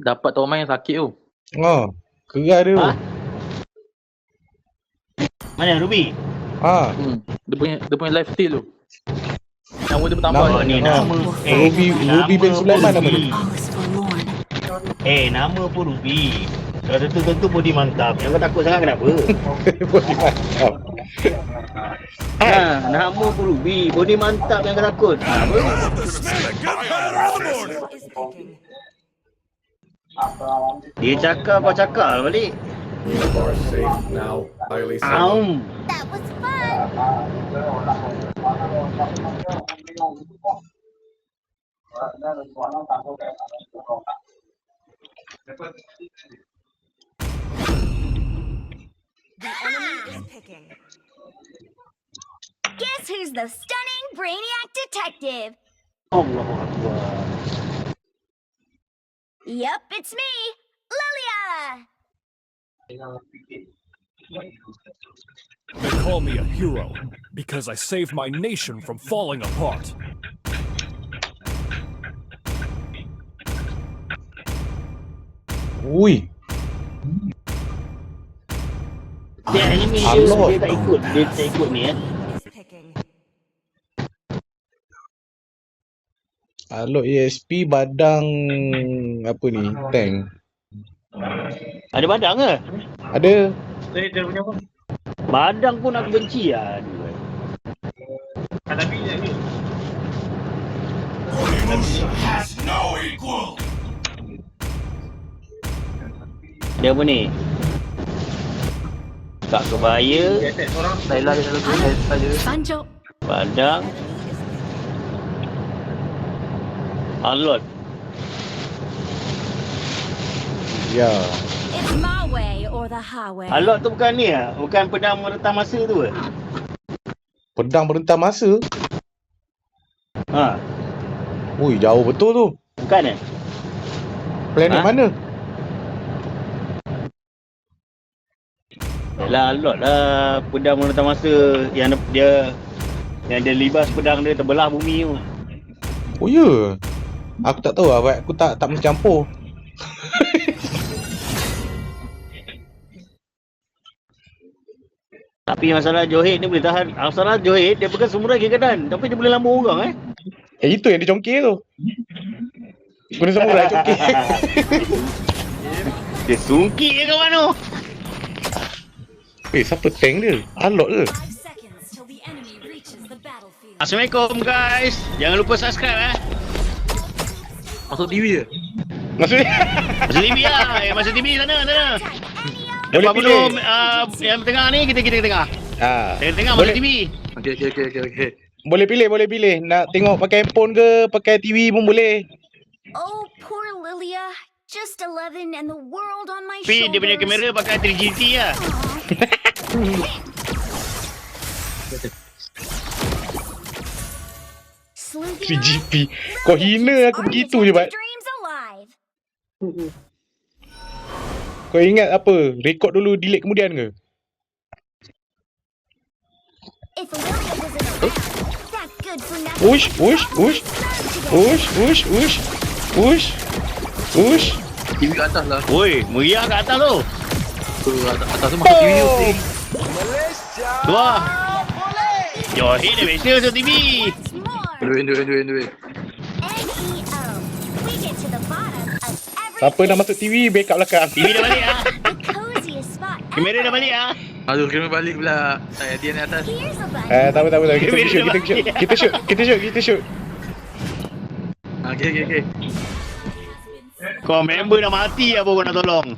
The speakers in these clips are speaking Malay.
Dapat Torment yang sakit tu. Gegar dia tu. Mana Ruby? Dia punya life steal tu. Nama dia bertambah. Oh ni nama. Ruby bin Sulaiman nama dia. Nama pun Ruby. Kalau tentu body mantap. Yang kau takut sangat kenapa? Body mantap. Nama pun Ruby. Body mantap yang kau takut. Apa? Dia cakap kau cakap balik. That was fun. The enemy is picking. Guess who's the stunning Brainiac detective? Allah Akbar. Yup, it's me, Lilia. They call me a hero because I saved my nation from falling apart. Ui. Dia anime dia tak ikut ni Is picking. Alok ESP badang apa ni? Tank. Ada badang ke? Ada. Dia punya apa? Badang pun aku benci lah. Tapi dia ni. Dia apa ni? Tak kebaya, Laila dia lagu head saja. Sanjo. badang, alot. Ya. It's my way or the highway. Alot tu bukan ni lah? Bukan pedang merentam masa tu ke? Pedang berentam masa. Ha, Ui, jauh betul tu. bukan eh? Planet Ha? mana? Yalah alot lah pedang merentam masa yang dia libas pedang dia terbelah bumi tu. Oh ya. Aku tak tahu lah, aku tak mencampur. Tapi masalah Johid ni boleh tahan. Masalah Johid dia bukan samurai kiri kanan, tapi dia boleh lambung orang Itu yang dia congkir tu. Guna samurai congkir. Dia sungkit je kawan tu. Siapa tank dia? Alot ke? 5 seconds till the enemy reaches the battlefield. Assalamualaikum guys. Jangan lupa subscribe Masuk TV je. Maksudnya Masuk TV lah. Masuk TV sana. Boleh Lepas pilih. belum yang tengah ni kita tengah. Tengah masuk Boleh, TV. Okey. boleh pilih. Nak tengok pakai handphone ke, pakai TV pun boleh. Oh, poor Lilia. Just 11 and the world on my Tapi dia punya shoulders. kamera pakai 3GT lah. Sleuthing around, 3GP. Kau hina aku Lilia begitu keeps je, our Bat. dreams alive. Kau ingat apa? Rekod dulu, delete kemudian ke? If Lilia wasn't around, that good for nothing. Ush. TV kat atas lah. Oi, meriah kat atas tu. Tu atas tu masuk TV tu. Tu lah. Johid dia biasa masuk TV. What's more, Duit. NEO. We get to the bottom of everything. Siapa nak masuk TV, backup belakang. TV dah balik lah. The coziest spot Kamera dah balik lah. Aduh, kena balik pula. Dia ni atas. Here's a button. Tak apa. Kita shoot. Okey. Kau member dah mati apa kau nak tolong?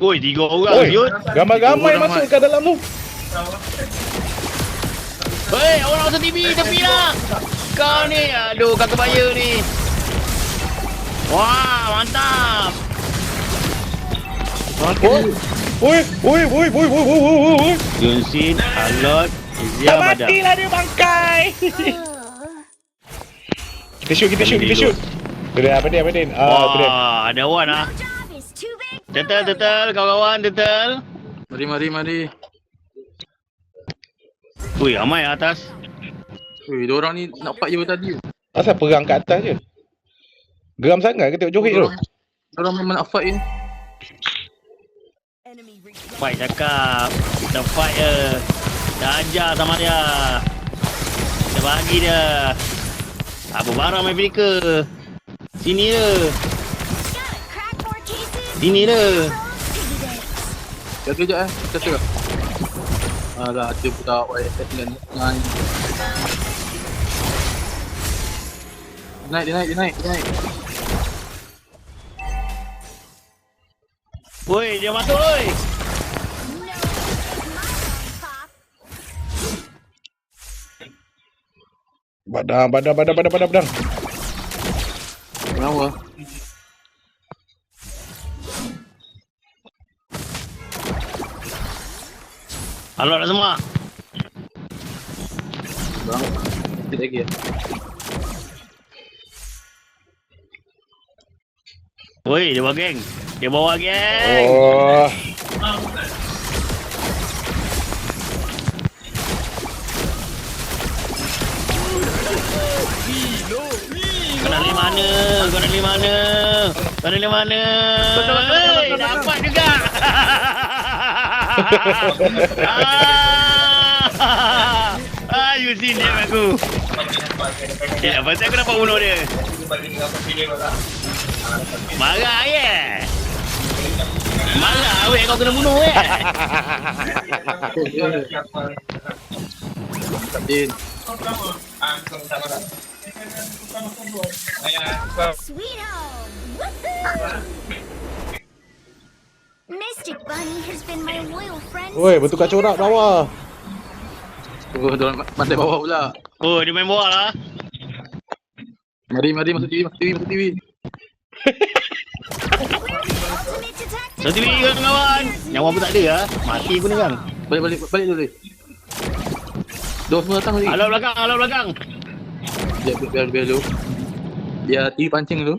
Oi, 3 orang Oi, siut. ramai-ramai masuk ke dalam tu. Hei, orang nak masuk TV tepi lah. Kau ni, aduh kau kebaya ni. Wah, mantap. Oi. Junsin, Alot, Izia, Tak Badang. matilah dia bangkai. Kita shoot. Tu dia, apa dia? Tu dia. Wah, ada Wan lah. No job is too big for Tetel, kawan-kawan, tetel. Mari. Ui, ramai atas. Ui, diorang ni nak fight je tadi. Asal perang kat atas je. Geram sangat ke tengok Johid tu? Orang memang nak fight ni. Enemy reach. Fight cakap. Kita fight je. Kita ajar sama dia. Kita bagi dia. Apa barang main Afrika. Sini dia. Gotta crack more cases. Sini dia. Pros piggy banks. Jaga sekejap Kata tak. Alah, dia budak YSS dengan Dia naik. Woi, dia masuk woi. No, it's my own pop. Badang. Kenapa? Alot dah semua. Bang, sikit lagi ya. Woi, dia bawa geng. Dia bawa geng. Oh. Kau nak pergi mana? Hei, dapat juga. You seen dia aku. Pasal aku dapat bunuh dia. Marah ye. Marah weh kau kena bunuh weh. Din. Sweet home. Woohoo! Mystic Bunny has been my loyal friend. Woi, since bertukar corak kindergarten. bawah. Oh, dia pandai bawa pula. Oh, dia main bola lah. Mari masuk TV. We're the ultimate detective Nanti squad. kan kawan. Nyawa pun tak ada lah. Mati pun kan. Balik dulu. Dua semua datang lagi. Alat belakang. Biar dulu. Biar TV pancing dulu.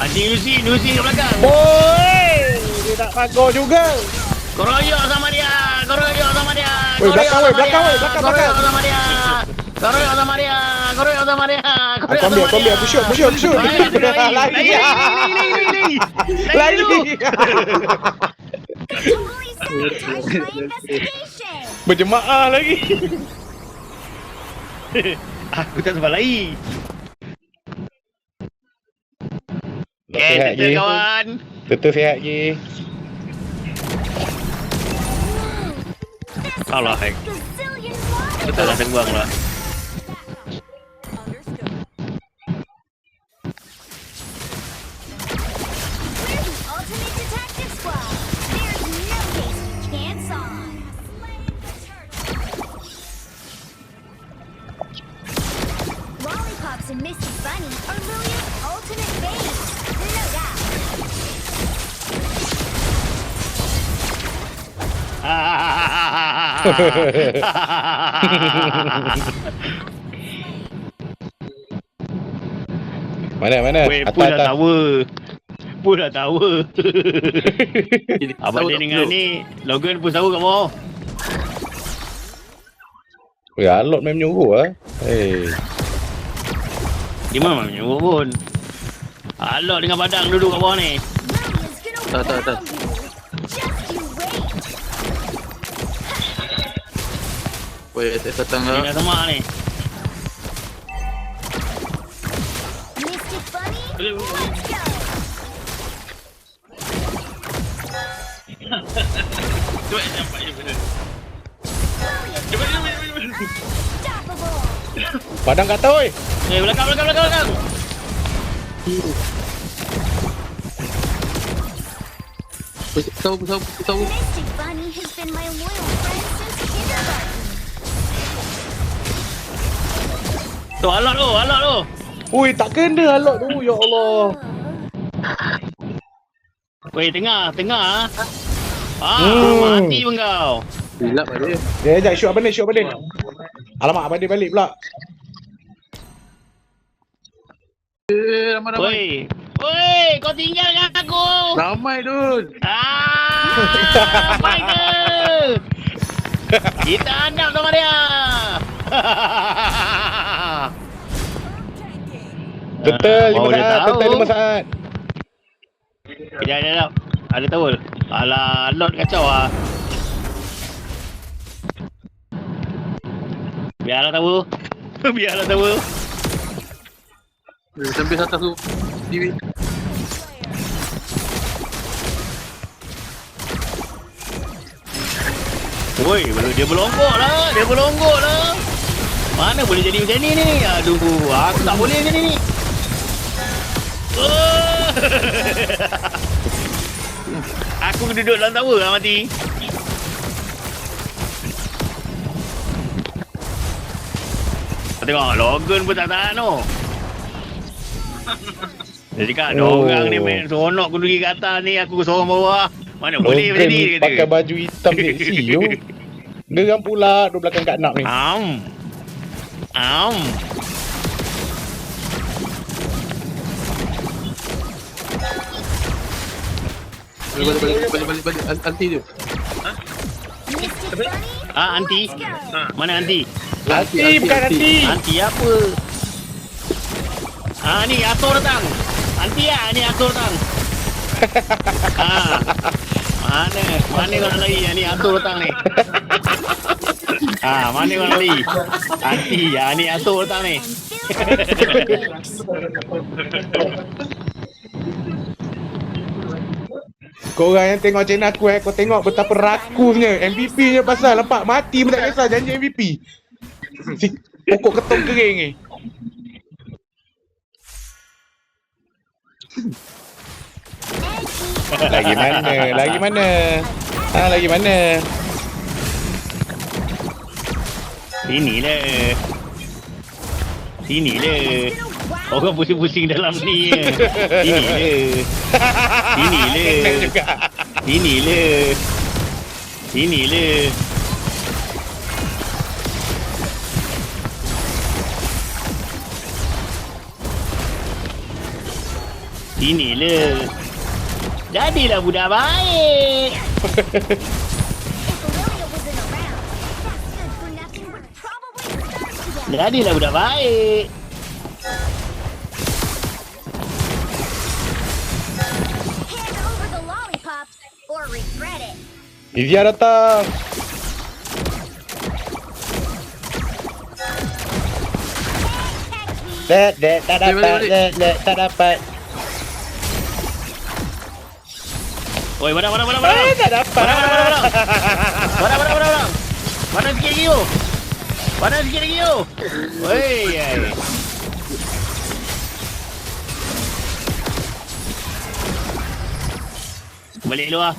Anjing Lucy kat belakang. Woi, dia nak pagar juga. Koroyok sama dia. Woi, belakang, belakang. Koroyok sama dia. Aku ambil. Aku shoot. Lari. Totally sabotaged my investigation. Berjemaah lagi. Aku tak sempat lari. Sihat je. Kawan. Tetap sihat je. Alah, hek. Gazillion water. Kita dah tengbuang lah. Understood. We're the ultimate detective squad. There's no case we can't solve. Lollipops and Mystic Bunny are Lilia's ultimate babes. No doubt. Mana? Weh, pun dah tahu. Abang dia dengan ni, Logan pun tahu kat bawah. Weh, Alot main menyuruh lah. Hei. Dia memang menyuruh pun. Alok dengan badang duduk kat bawah ni. Lilia's gonna Tak. wow you. Just you wait. YSS datang Dia lah. dah semak ni. Mystic Bunny, let's go. Unstoppable. Padang kata oi. Belakang. Tahu. Mystic Bunny has been my loyal friend since kindergarten. Tu, Alok tu. Ui, tak kena Alot tu. Ya Allah. Weh, tengah. Hmm. Mati pun kau. Silap lah dia. Dia shoot abang ni. Alamak, abang dia balik pula. Ramai. Woi, kau tinggalkan aku. Ramai Dul. Baik ke? Kita hadap sama dia. Turtle 5 baru dia saat. tahu. Turtle 5 saat. Kejap. Ada towel. Alah, Lord kacau lah. Biarlah tahu. Biarlah tahu. Sampai atas tu. TV. Woi, dia berlonggok lah. Mana boleh jadi macam ni ni? Aduh, aku tak boleh macam ni. Oh. Aku duduk dalam tower lah mati. Tengok, Logan pun tak tahan tu. Dia cakap, orang ni main seronok aku pergi ke atas ni, aku seorang bawah. Mana boleh macam ni, dia pakai kata. baju hitam seksi yo. Geram pula duduk belakang Kak Nak ni. Am. Balik. Anti tu. Mystic Bunny, Anti. let's go. Mana anti? Nanti bukan nanti. Anti apa? Ni Atur datang. Anti lah, ni Atur datang. Mana kau nak lari? Ni Atur datang ni. Mana kau nak lari? Anti, ni Atur datang ni. Korang yang tengok channel aku kau tengok betapa rakusnya MVP nya pasal nampak mati pun tak kisah janji MVP. Si pokok ketong kering ni. Lagi mana? Lagi mana? Sini le. Orang pusing-pusing dalam ni. Sini le. Kena juga. Sini le. Sini le. Jadilah budak baik. If Aurelia wasn't around, that good for nothing would probably starve to death. Jadilah budak baik. Hand over the lollipop or regret it. Izia datang. Catch me. Tak dapat. Oi, mana? Tak dapat. Mana sikit lagi tu? Oi. Balik luar.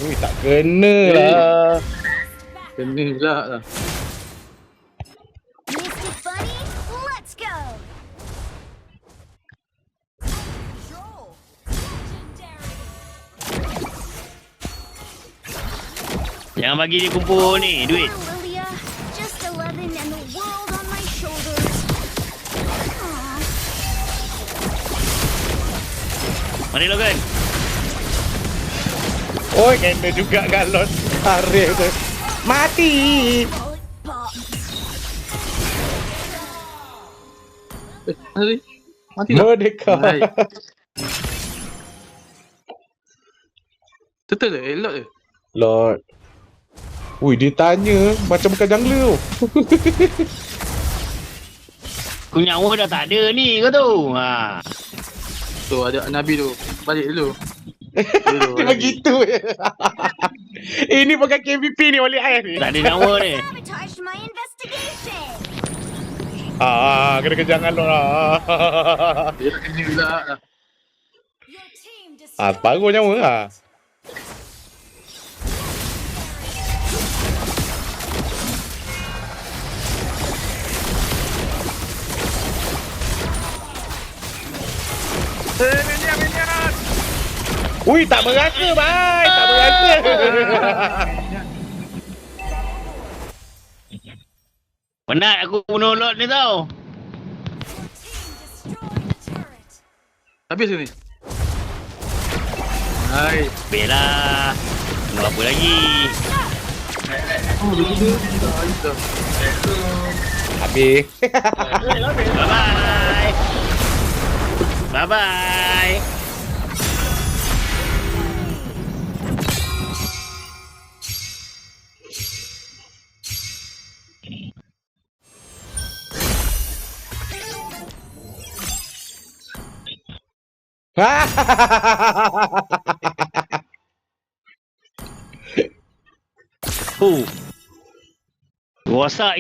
Ui, tak kena lah. Kena pula lah. Mystic Bunny, let's go. Jangan bagi dia kumpul ni duit. Aurelia, just 11 and the world on my shoulders. Aw. Mari Logan. Oi, kena juga galon. Tarik tu. Mati. Lollipop. Mati tak? Merdeka. Baik. Turtle ke? Elok ke? Lord. Ui, dia tanya macam bukan jungler tu. Aku nyawa dah tak ada ni kau tu. Tu ada Nabi tu. Balik dulu. Dia begitu je. Ini bukan KVP ni oleh air ni. Tak ada nyawa ni. Sabotaged my investigation. Kena kejar dengan Lord lah. Dia nak kena pula lah. Your team destroyed. Separuh nyawa lah. Ui, tak berasa, bye. Tak berasa. Penat aku bunuh Lord ni tau. Team destroyed the turret. Habis ke ni? Hai. Habis lah. Tunggu apa lagi? Habis. Bye-bye. Bye-bye. Who? What's up?